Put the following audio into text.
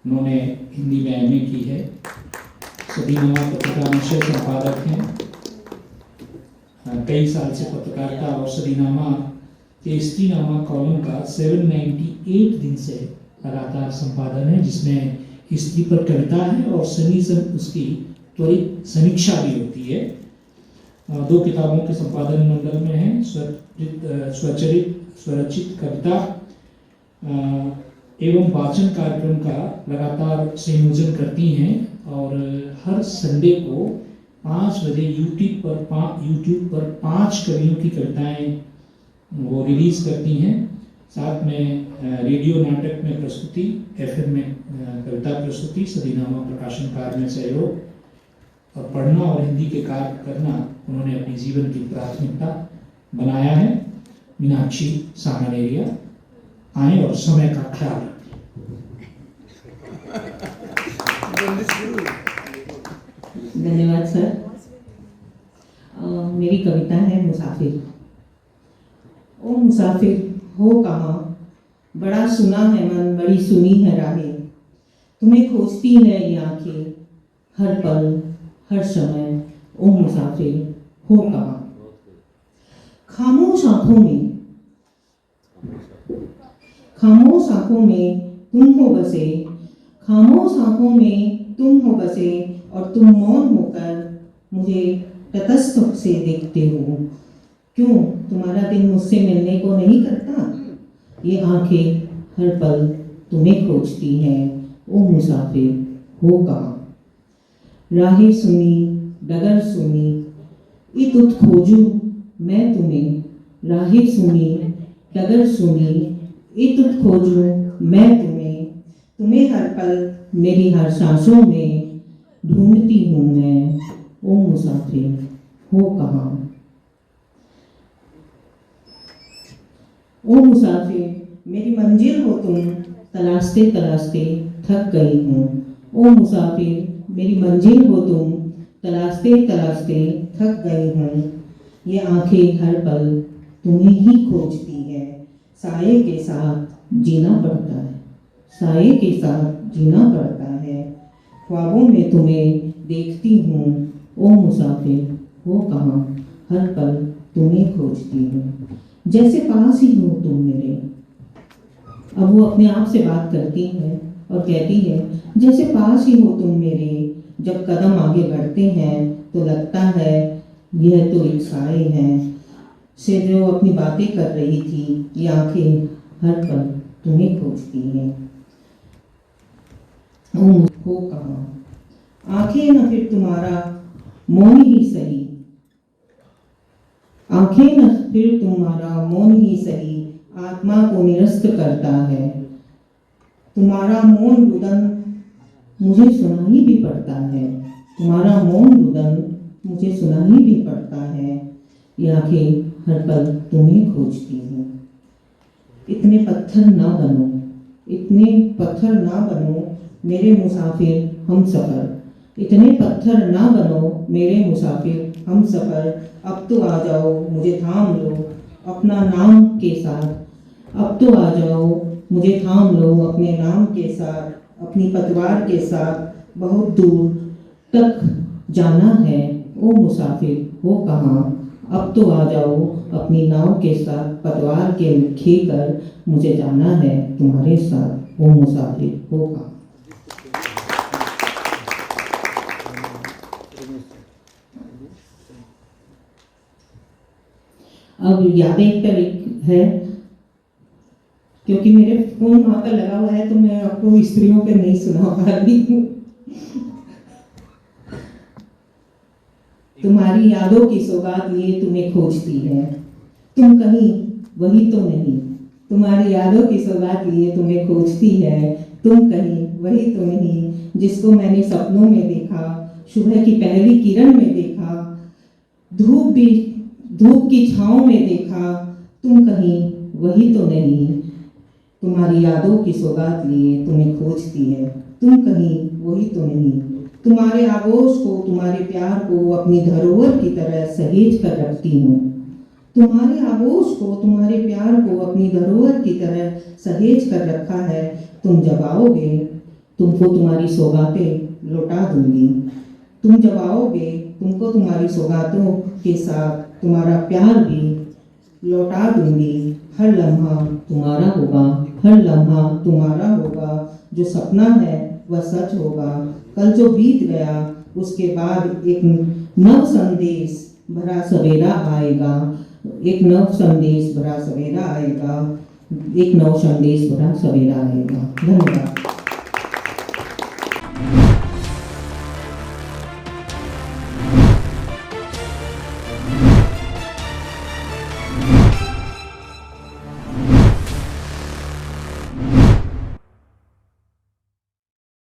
उन्होंने हिंदी में एमए की है। सदीनामा पत्रिका में विषय संपादक हैं। कई साल से पत्रकारिता और सदीनामा के स्त्रीनामा कॉलम का 798 दिन से लगातार संपादन है, जिसमें स्त्री पर कविता है और शनि से उसकी त्वरित समीक्षा भी होती है। 2 किताबों के संपादन मंडल में है। स्वरचित कविता एवं वाचन कार्यक्रम का लगातार संयोजन करती हैं और हर संडे को 5 बजे यूट्यूब पर 5 कवियों की कविताएं वो रिलीज करती हैं। साथ में रेडियो नाटक में प्रस्तुति, एफएम में कविता प्रस्तुति, सदीनामा प्रकाशन कार्य में सहयोग और पढ़ना और हिंदी के कार्य करना उन्होंने अपनी जीवन की प्राथमिकता बनाया है। मीनाक्षी सामानेरिया आए और समय का ख्याल रखें। धन्यवाद सर। मेरी कविता है मुसाफिर। ओ मुसाफिर हो कहाँ, बड़ा सुना है मन, बड़ी सुनी है राहें, तुम्हें खोजती है ये आंखें हर पल हर समय। ओ मुसाफिर हो कहाँ, खामोश आंखों में तुम हो बसे, खामोश आंखों में तुम हो बसे और तुम मौन होकर मुझे तटस्थ से देखते हो। क्यों तुम्हारा दिल मुझसे मिलने को नहीं करता? ये आंखें हर पल तुम्हें खोजती हैं। ओ मुसाफिर हो कहाँ, राहें सुनी डगर सुनी इतुत खोजूं मैं तुम्हें, राहें सुनी डगर सुनी इतुत खोजूं मैं तुम्हें हर पल मेरी हर सांसों में ढूंढती हूँ मैं। ओ मुसाफिर हो कहाँ, ओ मुसाफिर मेरी मंजिल हो तुम, तलाशते तलाशते थक गई हूँ। ओ मुसाफिर मेरी मंजिल हो तुम, तलाशते तलाशते थक गई हूँ। ये आंखें हर पल तुम्हें ही खोजती है, साये के साथ जीना पड़ता है, साये के साथ जीना पड़ता है। ख्वाबों में तुम्हें देखती हूँ। ओ मुसाफिर हो कहाँ, हर पल तुम्हें खोजती हूँ। जैसे पास ही हो तुम मेरे। अब वो अपने आप से बात करती है और कहती है, जैसे पास ही हो तुम मेरे, जब कदम आगे बढ़ते हैं तो लगता है यह तो एक साए हैं। से जो अपनी बातें कर रही थी, ये आंखें हर पल तुम्हें खोजती हैं। हो कहाँ, आंखें न फिर तुम्हारा मौन ही सही, आंखें न फिर तुम्हारा मौन ही सही, आत्मा को निरस्त करता है। तुम्हारा मौन रुदन मुझे सुनाई भी पड़ता है, तुम्हारा मौन रुदन मुझे सुनाई भी पड़ता है। ये आंखें हर पल तुम्हें खोजती हैं। इतने पत्थर ना बनो, इतने पत्थर ना बनो मेरे मुसाफिर हम सफ़र, इतने पत्थर ना बनो मेरे मुसाफिर हम सफ़र। अब तो आ जाओ मुझे थाम लो अपना नाम के साथ, अब तो आ जाओ मुझे थाम लो अपने नाम के साथ, अपनी पतवार के साथ बहुत दूर तक जाना है। ओ मुसाफिर हो कहाँ, अब तो आ जाओ अपनी नाव के साथ पतवार के खेकर मुझे जाना है तुम्हारे साथ। ओ मुसाफिर हो कहाँ। अब यादें पर एक है, क्योंकि मेरे फोन वहां पर लगा हुआ है तो मैं आपको स्त्रियों पे नहीं सुना पा रही हूँ। तुम्हारी यादों की सौगात लिए तुम्हें खोजती है, तुम कहीं वही तो नहीं। तुम्हारी यादों की सौगात लिए तुम्हें खोजती है, तुम कहीं वही तो नहीं। जिसको मैंने सपनों में देखा, सुबह की पहली किरण में देखा, धूप की छाँव में देखा, तुम कहीं वही तो नहीं। तुम्हारी यादों की सौगात लिए तुम्हें खोजती है, तुम कहीं वही तो नहीं। तुम्हारे आगोश को, तुम्हारे प्यार को अपनी धरोहर की तरह सहेज कर रखती हूँ। तुम्हारे आगोश को, तुम्हारे प्यार को अपनी धरोहर की तरह सहेज कर रखा है। तुम जब आओगे तुमको तुम्हारी सौगातें लौटा दूंगी। तुम जब आओगे तुमको तुम्हारी सौगातों के साथ तुम्हारा प्यार भी लौटा दूंगी। हर लम्हा तुम्हारा होगा, हर लम्हा तुम्हारा होगा। जो सपना है वह सच होगा। कल जो बीत गया उसके बाद एक नव संदेश भरा सवेरा आएगा। एक नव संदेश भरा सवेरा आएगा। एक नव संदेश भरा सवेरा आएगा। धन्यवाद।